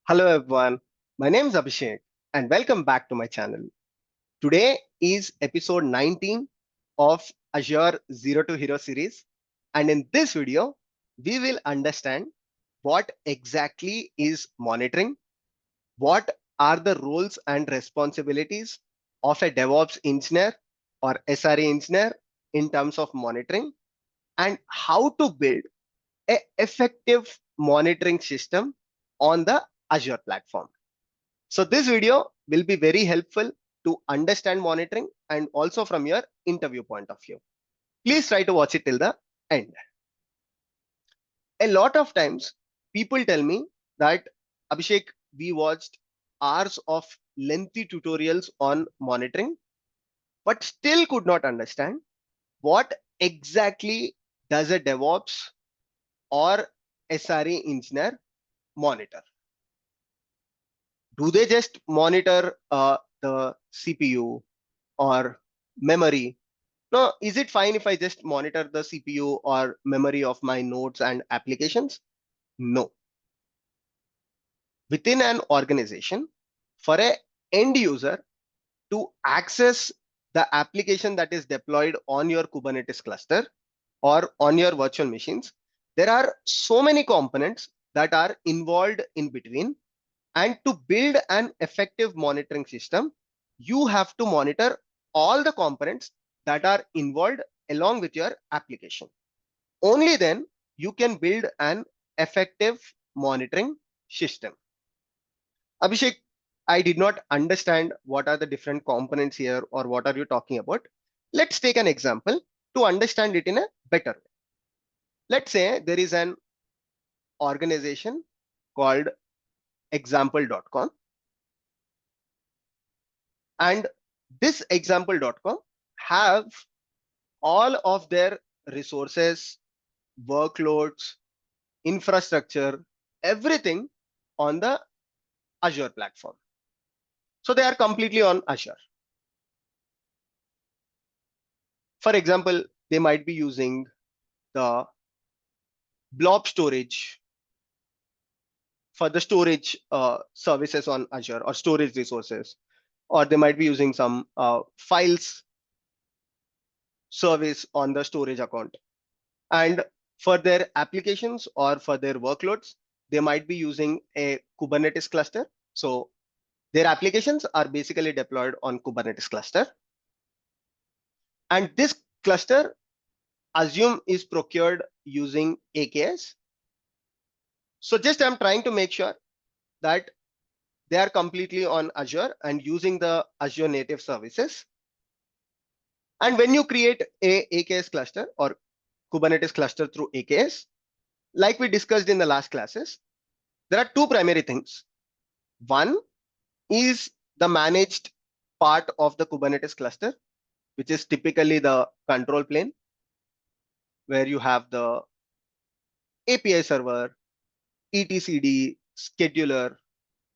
Hello everyone, my name is Abhishek and welcome back to my channel. Today is episode 19 of Azure Zero to Hero series, and in this video we will understand what exactly is monitoring, what are the roles and responsibilities of a DevOps engineer or SRE engineer in terms of monitoring, and how to build an effective monitoring system on the Azure platform. So this video will be very helpful to understand monitoring and also from your interview point of view. Please try to watch it till the end. A lot of times people tell me that Abhishek, we watched hours of lengthy tutorials on monitoring, but still could not understand what exactly does a DevOps or SRE engineer monitor. Do they just monitor the CPU or memory? No, is it fine if I just monitor the CPU or memory of my nodes and applications? No. Within an organization, for a end user to access the application that is deployed on your Kubernetes cluster or on your virtual machines, there are so many components that are involved in between. And to build an effective monitoring system, you have to monitor all the components that are involved along with your application. Only then you can build an effective monitoring system. Abhishek, I did not understand what are the different components here or what are you talking about. Let's take an example to understand it in a better way. Let's say there is an organization called example.com, and this example.com have all of their resources, workloads, infrastructure, everything on the Azure platform. So they are completely on Azure. For example, they might be using the blob storage for the storage services on Azure or storage resources, or they might be using some files service on the storage account. And for their applications or for their workloads, they might be using a Kubernetes cluster. So their applications are basically deployed on Kubernetes cluster. And this cluster, assume, is procured using AKS. So just I'm trying to make sure that they are completely on Azure and using the Azure native services. And when you create a AKS cluster or Kubernetes cluster through AKS, like we discussed in the last classes, there are two primary things. One is the managed part of the Kubernetes cluster, which is typically the control plane, where you have the API server, etcd, scheduler,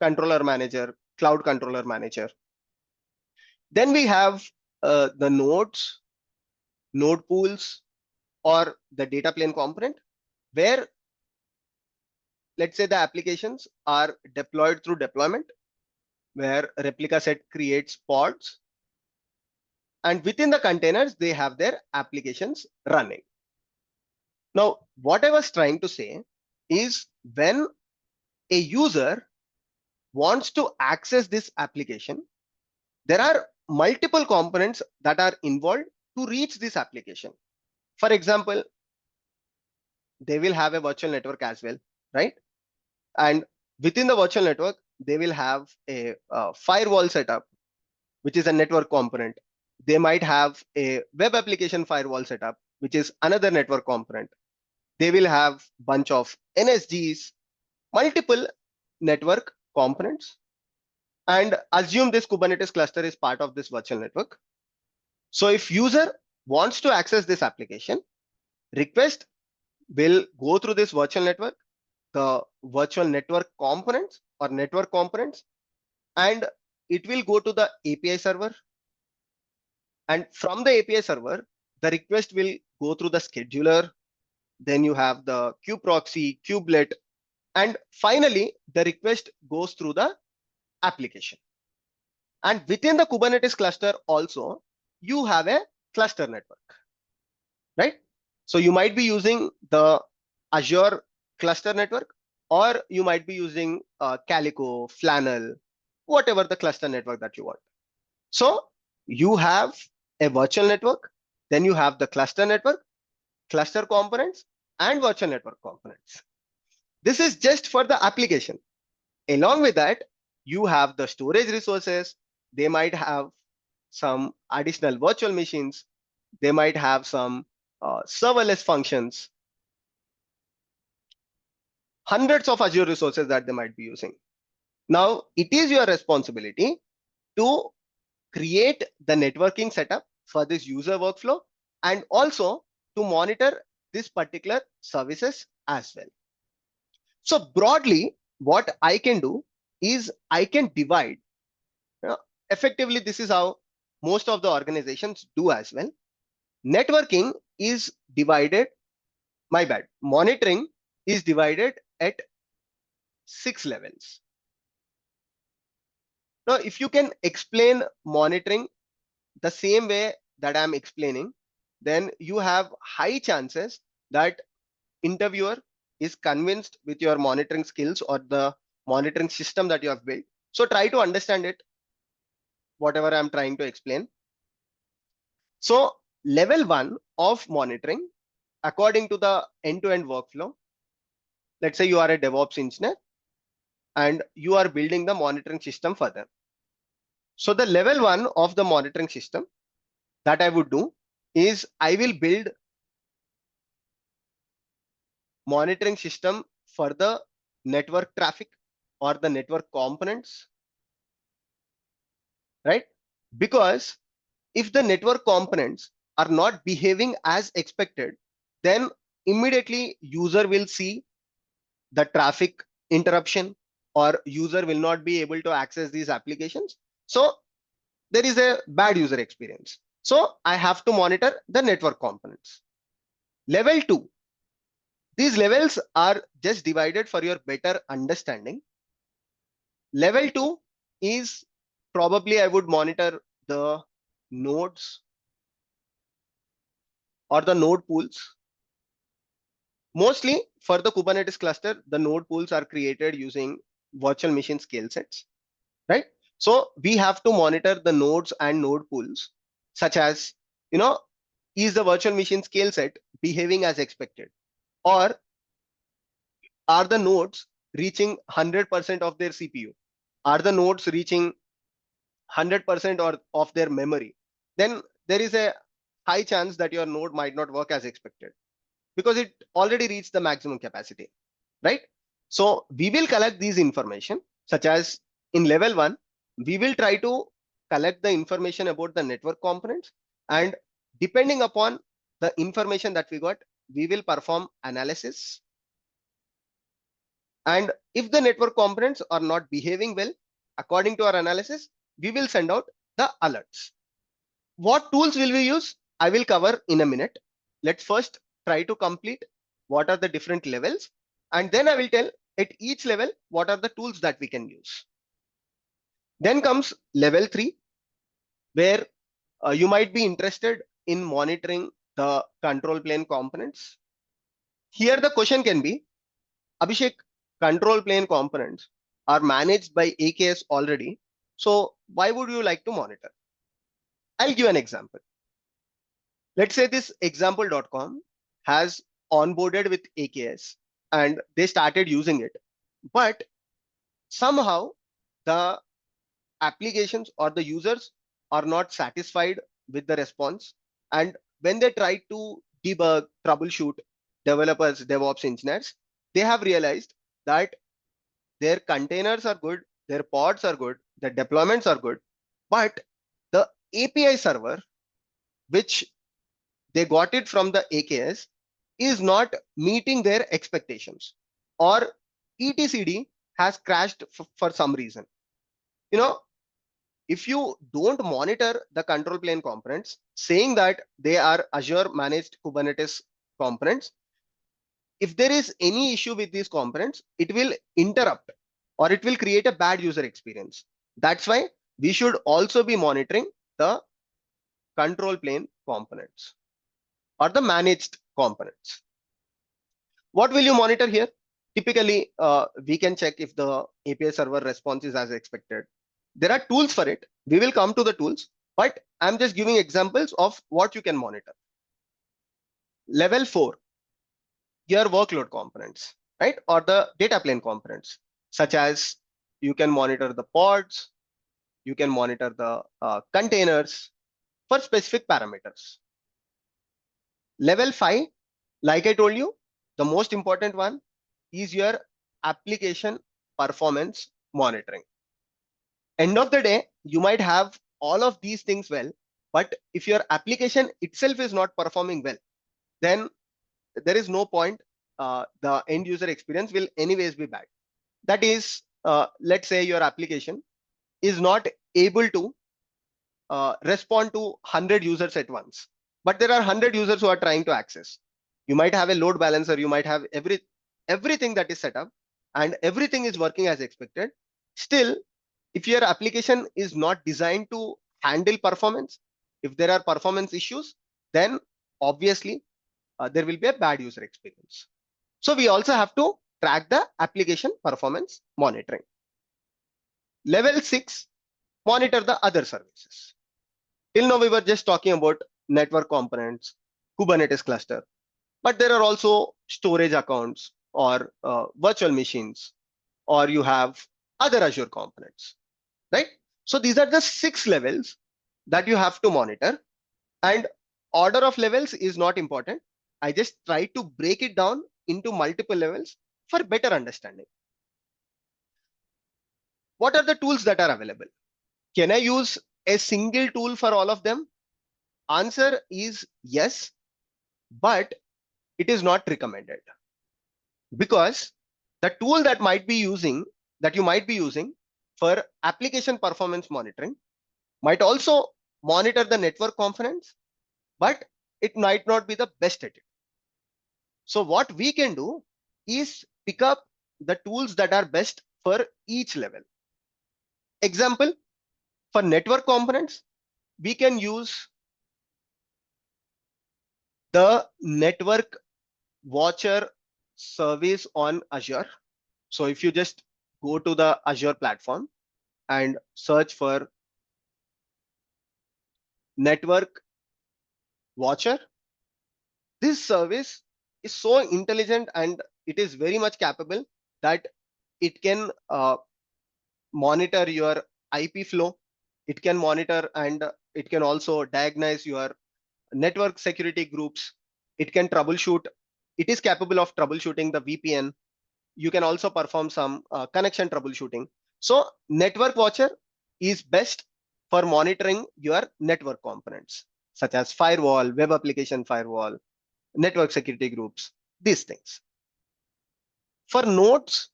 controller manager, cloud controller manager. Then we have the nodes, node pools, or the data plane component, where let's say the applications are deployed through deployment, where replica set creates pods, and within the containers, they have their applications running. Now, what I was trying to say is when a user wants to access this application, there are multiple components that are involved to reach this application. For example, they will have a virtual network as well, right? And within the virtual network, they will have a firewall setup, which is a network component. They might have a web application firewall setup, which is another network component. They will have bunch of NSGs, multiple network components, and assume this Kubernetes cluster is part of this virtual network. So if user wants to access this application, request will go through this virtual network, the virtual network components or network components, and it will go to the API server. And from the API server, the request will go through the scheduler. Then you have the kubeproxy, kubelet, And finally, the request goes through the application. And within the Kubernetes cluster also, you have a cluster network, right? So you might be using the Azure cluster network, or you might be using Calico, Flannel, whatever the cluster network that you want. So you have a virtual network, then you have the cluster network, cluster components, and virtual network components. This is just for the application. Along with that, you have the storage resources. They might have some additional virtual machines. They might have some serverless functions, hundreds of Azure resources that they might be using. Now, it is your responsibility to create the networking setup for this user workflow and also to monitor this particular services as well. So broadly, what I can do is I can divide. Effectively, this is how most of the organizations do as well. Networking is divided, my bad, monitoring is divided at 6 levels. Now, if you can explain monitoring the same way that I'm explaining, then you have high chances that interviewer is convinced with your monitoring skills or the monitoring system that you have built. So try to understand it, whatever I'm trying to explain. So level 1 of monitoring, according to the end-to-end workflow, let's say you are a DevOps engineer and you are building the monitoring system for them. So the level 1 of the monitoring system that I would do is I will build monitoring system for the network traffic or the network components, right? Because if the network components are not behaving as expected, then immediately user will see the traffic interruption or user will not be able to access these applications. So there is a bad user experience. So I have to monitor the network components. Level 2, these levels are just divided for your better understanding. Level 2 is probably I would monitor the nodes or the node pools. Mostly for the Kubernetes cluster, the node pools are created using virtual machine scale sets, right? So we have to monitor the nodes and node pools, such as, is the virtual machine scale set behaving as expected? Or are the nodes reaching 100% of their CPU? Are the nodes reaching 100% or of their memory? Then there is a high chance that your node might not work as expected because it already reached the maximum capacity, right? So we will collect these information, such as in level 1, we will try to collect the information about the network components, and depending upon the information that we got, we will perform analysis. And if the network components are not behaving well, according to our analysis, we will send out the alerts. What tools will we use? I will cover in a minute. Let's first try to complete what are the different levels, and then I will tell at each level what are the tools that we can use. Then comes level 3, where you might be interested in monitoring the control plane components. Here the question can be, Abhishek, control plane components are managed by AKS already, so why would you like to monitor? I'll give an example. Let's say this example.com has onboarded with AKS and they started using it, but somehow the applications or the users are not satisfied with the response. And when they try to debug, troubleshoot, developers, DevOps engineers, they have realized that their containers are good, their pods are good, their deployments are good, but the API server, which they got it from the AKS, is not meeting their expectations, or etcd has crashed for some reason. If you don't monitor the control plane components, saying that they are Azure managed Kubernetes components, if there is any issue with these components, it will interrupt or it will create a bad user experience. That's why we should also be monitoring the control plane components or the managed components. What will you monitor here? Typically, we can check if the API server response is as expected. There are tools for it. We will come to the tools, but I'm just giving examples of what you can monitor. Level 4, your workload components, right? Or the data plane components, such as you can monitor the pods, you can monitor the containers for specific parameters. Level 5, like I told you, the most important one is your application performance monitoring. End of the day, you might have all of these things well, but if your application itself is not performing well, then there is no point. The end user experience will anyways be bad. That is, let's say your application is not able to respond to 100 users at once, but there are 100 users who are trying to access. You might have a load balancer, you might have everything that is set up and everything is working as expected. Still, if your application is not designed to handle performance, if there are performance issues, then obviously there will be a bad user experience. So we also have to track the application performance monitoring. Level 6, monitor the other services. Till now, we were just talking about network components, Kubernetes cluster, but there are also storage accounts or virtual machines, or you have other Azure components, right? So these are the 6 levels that you have to monitor, and order of levels is not important. I just try to break it down into multiple levels for better understanding. What are the tools that are available? Can I use a single tool for all of them? Answer is yes, but it is not recommended, because the tool that you might be using for application performance monitoring might also monitor the network components, but it might not be the best at it. So what we can do is pick up the tools that are best for each level. Example, for network components, we can use the network watcher service on Azure. So if you just go to the Azure platform and search for network watcher, this service is so intelligent and it is very much capable that it can monitor your IP flow. It can monitor and it can also diagnose your network security groups. It can troubleshoot. It is capable of troubleshooting the VPN. You can also perform some connection troubleshooting. So network watcher is best for monitoring your network components, such as firewall, web application firewall, network security groups, these things. For nodes,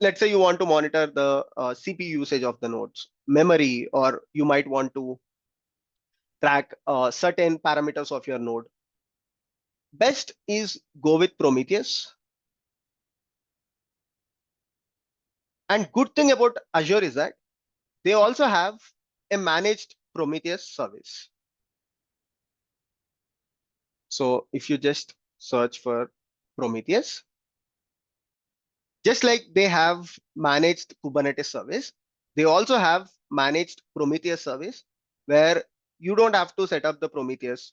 let's say you want to monitor the CPU usage of the nodes, memory, or you might want to track certain parameters of your node. Best is go with Prometheus. And good thing about Azure is that they also have a managed Prometheus service. So if you just search for Prometheus, just like they have managed Kubernetes service, they also have managed Prometheus service, where you don't have to set up the Prometheus.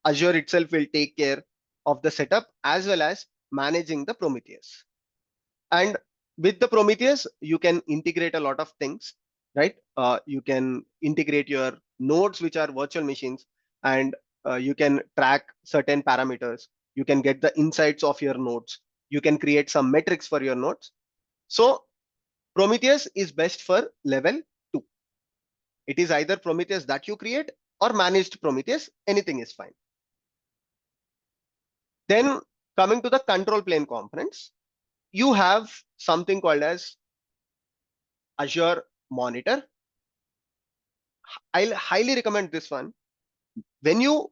Azure itself will take care of the setup as well as managing the Prometheus. And with the Prometheus, you can integrate a lot of things, right? You can integrate your nodes, which are virtual machines, and you can track certain parameters. You can get the insights of your nodes. You can create some metrics for your nodes. So Prometheus is best for level 2. It is either Prometheus that you create or managed Prometheus, anything is fine. Then coming to the control plane components, you have something called as Azure Monitor. I'll highly recommend this one. When you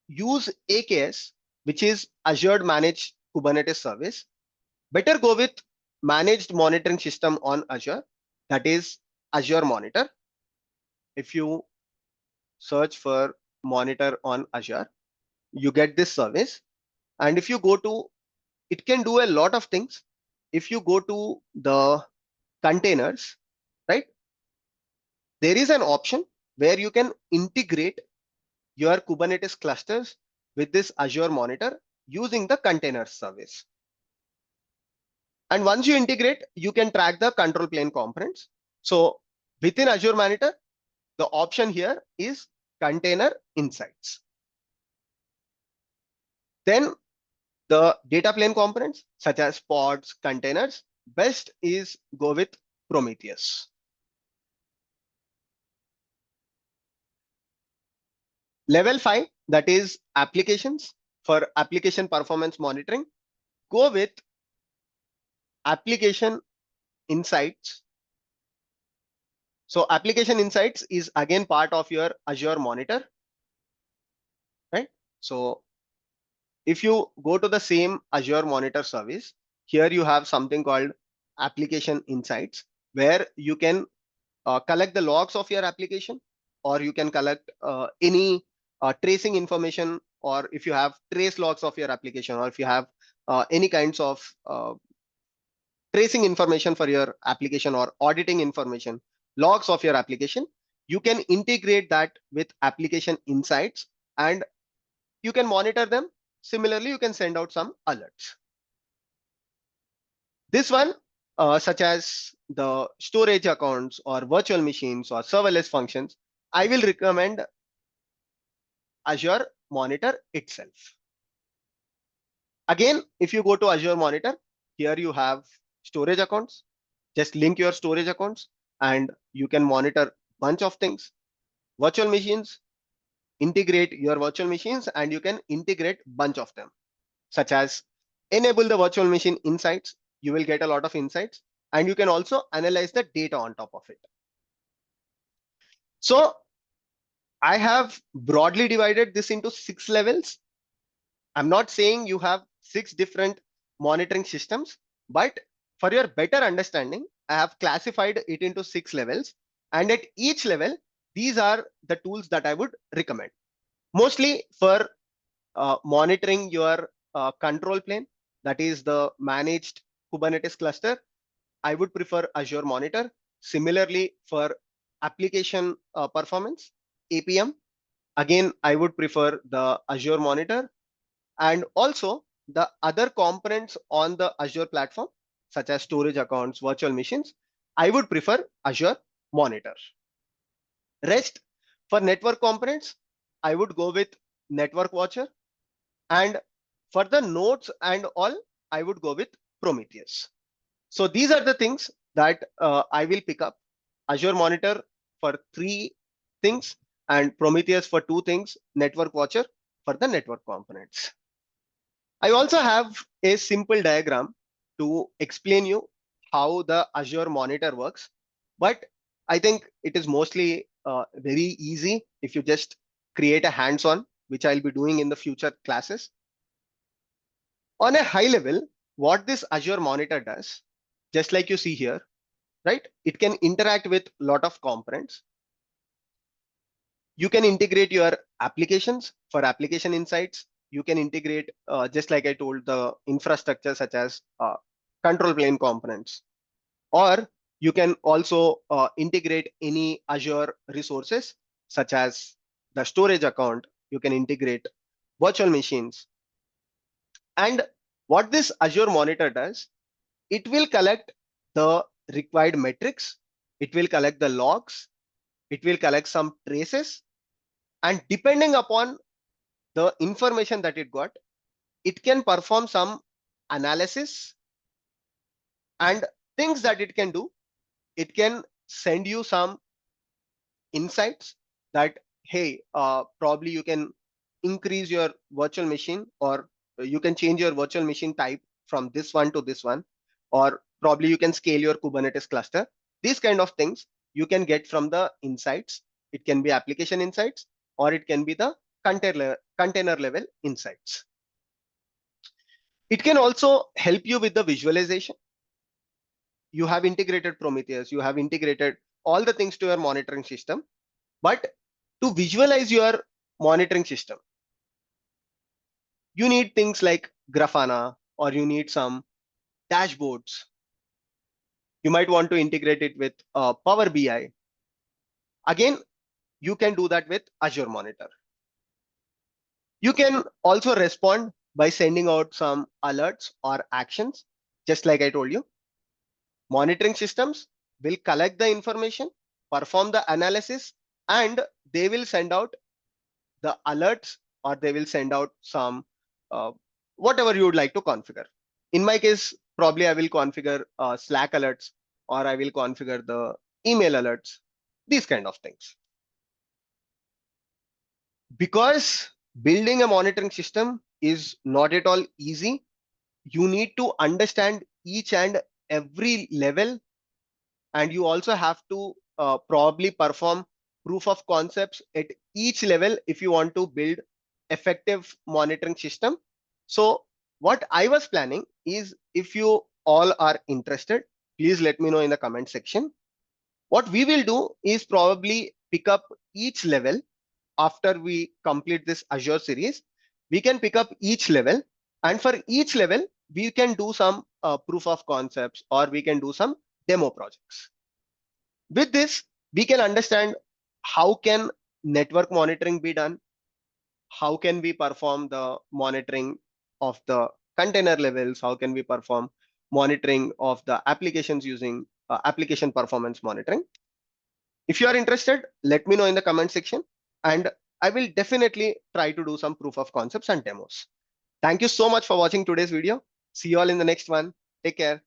use AKS, which is Azure Managed Kubernetes service, better go with managed monitoring system on Azure, that is Azure Monitor. If you search for monitor on Azure, you get this service. And if you go to, it can do a lot of things. If you go to the containers, right, there is an option where you can integrate your Kubernetes clusters with this Azure Monitor using the container service. And once you integrate, you can track the control plane components. So within Azure Monitor, the option here is container insights. Then the data plane components such as pods, containers, best is go with Prometheus. Level 5, that is applications. For application performance monitoring, go with application insights. So application insights is again part of your Azure Monitor, right? So if you go to the same Azure Monitor service, here you have something called application insights, where you can collect the logs of your application, or you can collect any tracing information, or if you have trace logs of your application, or if you have any kinds of tracing information for your application or auditing information, logs of your application, you can integrate that with application insights and you can monitor them. Similarly, you can send out some alerts. This one, such as the storage accounts or virtual machines or serverless functions, I will recommend Azure Monitor itself. Again, if you go to Azure Monitor, here you have storage accounts. Just link your storage accounts and you can monitor bunch of things. Virtual machines, integrate your virtual machines and you can integrate bunch of them, such as enable the virtual machine insights. You will get a lot of insights and you can also analyze the data on top of it. So I have broadly divided this into 6 levels. I'm not saying you have 6 different monitoring systems, but for your better understanding, I have classified it into 6 levels. And at each level, these are the tools that I would recommend. Mostly for monitoring your control plane, that is the managed Kubernetes cluster, I would prefer Azure Monitor. Similarly, for application performance, APM, again, I would prefer the Azure Monitor. And also the other components on the Azure platform, such as storage accounts, virtual machines, I would prefer Azure Monitor. Rest, for network components, I would go with Network Watcher. And for the nodes and all, I would go with Prometheus. So these are the things that I will pick up. Azure Monitor for 3 things and Prometheus for 2 things, Network Watcher for the network components. I also have a simple diagram to explain you how the Azure Monitor works, but I think it is mostly very easy if you just create a hands-on, which I'll be doing in the future classes. On a high level, what this Azure Monitor does, just like you see here, right? It can interact with a lot of components. You can integrate your applications for application insights. You can integrate, just like I told, the infrastructure such as control plane components. Or you can also integrate any Azure resources, such as the storage account. You can integrate virtual machines. And what this Azure Monitor does, it will collect the required metrics. It will collect the logs. It will collect some traces. And depending upon the information that it got, it can perform some analysis and things that it can do. It can send you some insights that, hey, probably you can increase your virtual machine, or you can change your virtual machine type from this one to this one, or probably you can scale your Kubernetes cluster. These kind of things you can get from the insights. It can be application insights, or it can be the container level insights. It can also help you with the visualization. You have integrated Prometheus, you have integrated all the things to your monitoring system, but to visualize your monitoring system, you need things like Grafana, or you need some dashboards. You might want to integrate it with Power BI. Again, you can do that with Azure Monitor. You can also respond by sending out some alerts or actions, just like I told you. Monitoring systems will collect the information, perform the analysis, and they will send out the alerts, or they will send out some uh, whatever you would like to configure. In my case, probably I will configure Slack alerts, or I will configure the email alerts, these kind of things. Because building a monitoring system is not at all easy, you need to understand each and every level, and you also have to probably perform proof of concepts at each level if you want to build effective monitoring system. So what I was planning is, if you all are interested, please let me know in the comment section. What we will do is probably pick up each level. After we complete this Azure series, we can pick up each level, and for each level we can do some proof of concepts, or we can do some demo projects. With this, we can understand how can network monitoring be done, how can we perform the monitoring of the container levels, how can we perform monitoring of the applications using application performance monitoring. If you are interested, let me know in the comment section, and I will definitely try to do some proof of concepts and demos. Thank you so much for watching today's video. See you all in the next one. Take care.